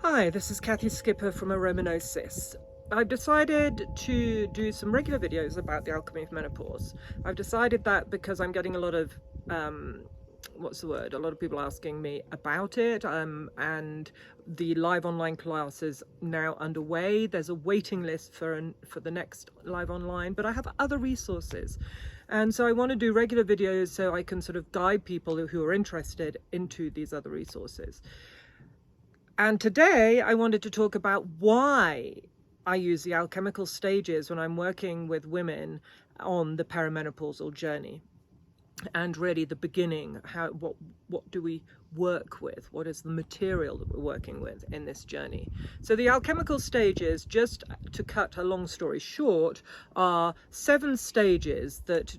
Hi, this is Kathy Skipper from Perimenopause. I've decided to do some regular videos about the alchemy of menopause. I've decided that because I'm getting a lot of, a lot of people asking me about it, and the live online class is now underway. There's a waiting list for the next live online, but I have other resources. And so I want to do regular videos so I can sort of guide people who are interested into these other resources. And today I wanted to talk about why I use the alchemical stages when I'm working with women on the perimenopausal journey, and really the beginning. What do we work with? What is the material that we're working with in this journey? So the alchemical stages, just to cut a long story short, are 7 stages that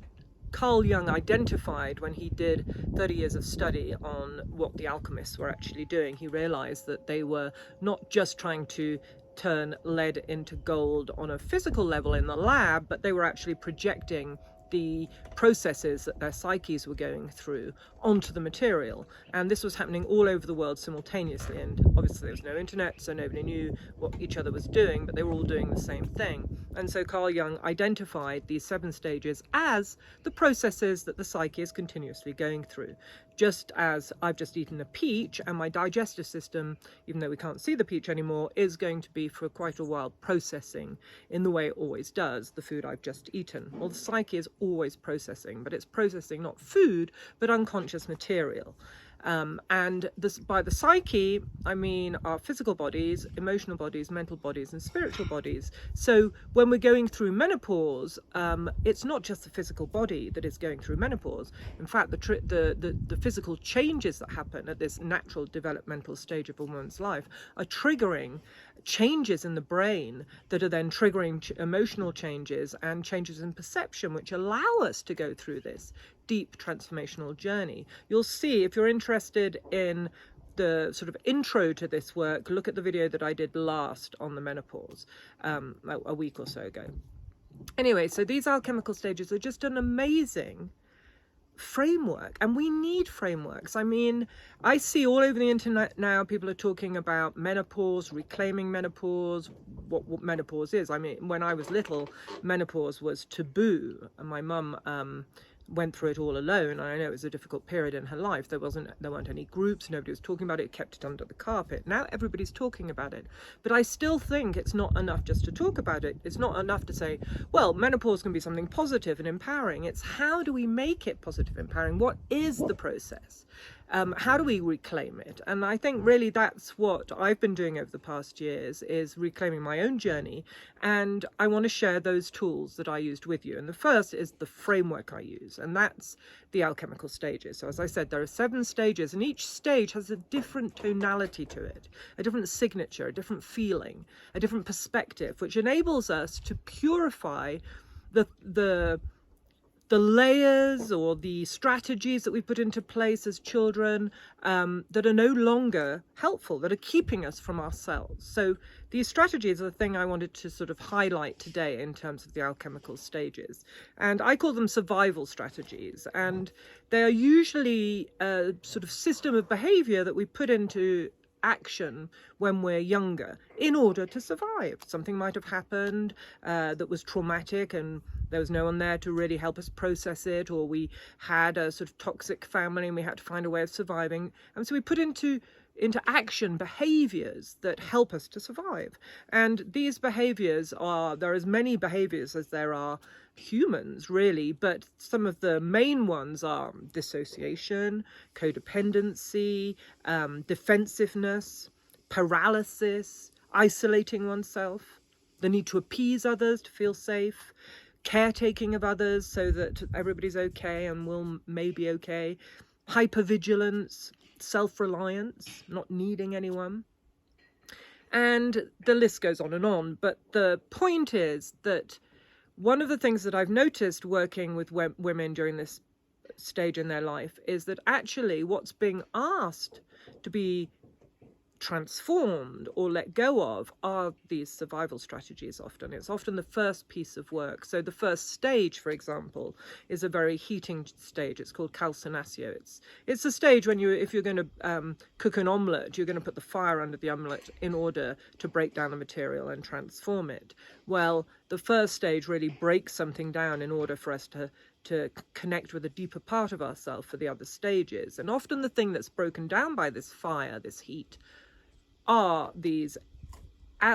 Carl Jung identified when he did 30 years of study on what the alchemists were actually doing. He realized that they were not just trying to turn lead into gold on a physical level in the lab, but they were actually projecting the processes that their psyches were going through onto the material. And this was happening all over the world simultaneously. And obviously there was no internet, so nobody knew what each other was doing, but they were all doing the same thing. And so Carl Jung identified these 7 stages as the processes that the psyche is continuously going through. Just as I've just eaten a peach, and my digestive system, even though we can't see the peach anymore, is going to be for quite a while processing in the way it always does the food I've just eaten. Well, the psyche is always processing, but it's processing not food, but unconscious material. And this, by the psyche, I mean our physical bodies, emotional bodies, mental bodies, and spiritual bodies. So when we're going through menopause, it's not just the physical body that is going through menopause. In fact, the physical changes that happen at this natural developmental stage of a woman's life are triggering changes in the brain that are then triggering emotional changes and changes in perception, which allow us to go through this deep transformational journey. You'll see, if you're interested in the sort of intro to this work, look at the video that I did last on the menopause a week or so ago. Anyway, so these alchemical stages are just an amazing framework, and we need frameworks. I mean, I see all over the internet now people are talking about menopause, reclaiming menopause, what menopause is. I mean, when I was little, menopause was taboo, and my mum went through it all alone, and I know it was a difficult period in her life. There weren't any groups, nobody was talking about it, kept it under the carpet. Now everybody's talking about it, but I still think it's not enough just to talk about it. It's not enough to say, well, menopause can be something positive and empowering. It's how do we make it positive, empowering? What is the process? How do we reclaim it? And I think really that's what I've been doing over the past years, is reclaiming my own journey, and I want to share those tools that I used with you. And the first is the framework I use, and that's the alchemical stages. So as I said, there are 7 stages, and each stage has a different tonality to it, a different signature, a different feeling, a different perspective, which enables us to purify the layers or the strategies that we put into place as children that are no longer helpful, that are keeping us from ourselves. So these strategies are the thing I wanted to sort of highlight today in terms of the alchemical stages. And I call them survival strategies. And they are usually a sort of system of behavior that we put into action when we're younger in order to survive. Something might have happened that was traumatic, and there was no one there to really help us process it, or we had a sort of toxic family and we had to find a way of surviving, and so we put into action behaviors that help us to survive. And these behaviors there are as many behaviors as there are humans, really, but some of the main ones are dissociation, codependency, defensiveness, paralysis, isolating oneself, the need to appease others to feel safe, caretaking of others so that everybody's okay and will maybe okay, hypervigilance, self-reliance, not needing anyone. And the list goes on, but the point is that one of the things that I've noticed working with women during this stage in their life is that actually what's being asked to be transformed or let go of are these survival strategies often. It's often the first piece of work. So the first stage, for example, is a very heating stage. It's called calcinatio. It's a stage when if you're going to cook an omelette, you're going to put the fire under the omelette in order to break down the material and transform it. Well, the first stage really breaks something down in order for us to connect with a deeper part of ourselves for the other stages. And often the thing that's broken down by this fire, this heat, are these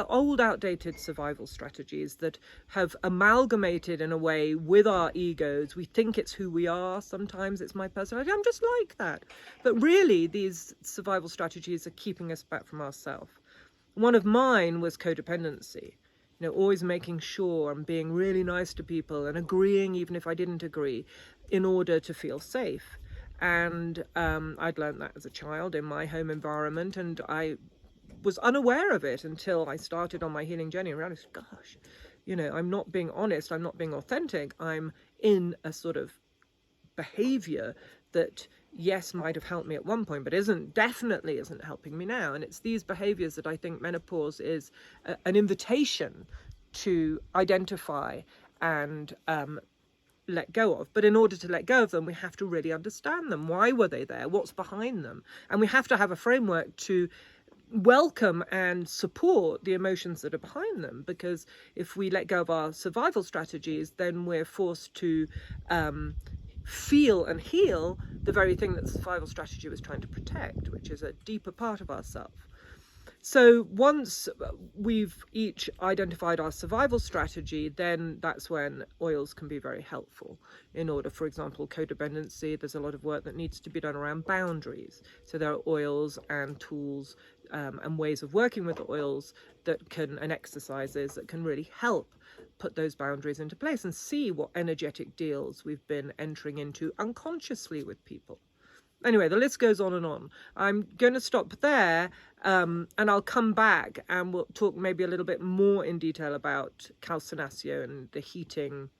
old outdated survival strategies that have amalgamated in a way with our egos. We think it's who we are. Sometimes it's my personality. I'm just like that. But really, these survival strategies are keeping us back from ourselves. One of mine was codependency. Always making sure I'm being really nice to people and agreeing even if I didn't agree in order to feel safe. And I'd learned that as a child in my home environment, and I was unaware of it until I started on my healing journey and realized, gosh, I'm not being honest, I'm not being authentic, I'm in a sort of behavior that, yes, might have helped me at one point, but definitely isn't helping me now. And it's these behaviors that I think menopause is an invitation to identify and let go of. But in order to let go of them, we have to really understand them. Why were they there? What's behind them? And we have to have a framework to welcome and support the emotions that are behind them, because if we let go of our survival strategies, then we're forced to feel and heal the very thing that the survival strategy was trying to protect, which is a deeper part of ourselves. So once we've each identified our survival strategy, then that's when oils can be very helpful. In order, for example, codependency, there's a lot of work that needs to be done around boundaries. So there are oils and tools and ways of working with oils and exercises that can really help put those boundaries into place and see what energetic deals we've been entering into unconsciously with people. Anyway, the list goes on and on. I'm going to stop there and I'll come back and we'll talk maybe a little bit more in detail about calcinatio and the heating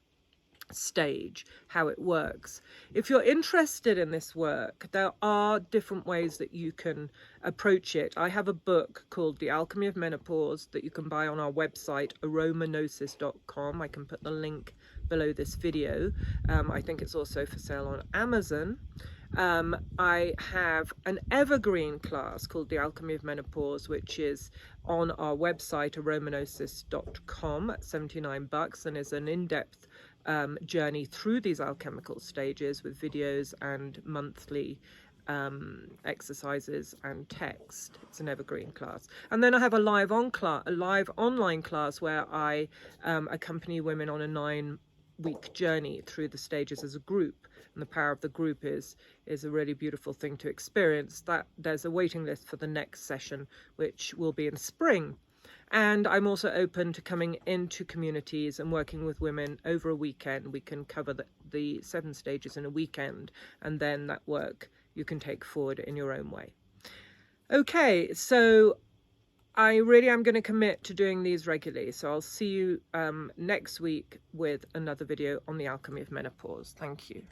stage, how it works. If you're interested in this work, there are different ways that you can approach it. I have a book called The Alchemy of Menopause that you can buy on our website, aromagnosis.com. I can put the link below this video. I think it's also for sale on Amazon. I have an evergreen class called The Alchemy of Menopause, which is on our website, aromagnosis.com, at $79, and is an in-depth journey through these alchemical stages with videos and monthly exercises and text. It's an evergreen class. And then I have a live online class where I accompany women on a 9-week journey through the stages as a group. And the power of the group is a really beautiful thing to experience. That there's a waiting list for the next session, which will be in spring. And I'm also open to coming into communities and working with women over a weekend. We can cover the 7 stages in a weekend, and then that work you can take forward in your own way. Okay, so I really am going to commit to doing these regularly. So I'll see you next week with another video on the Alchemy of Menopause. Thank you.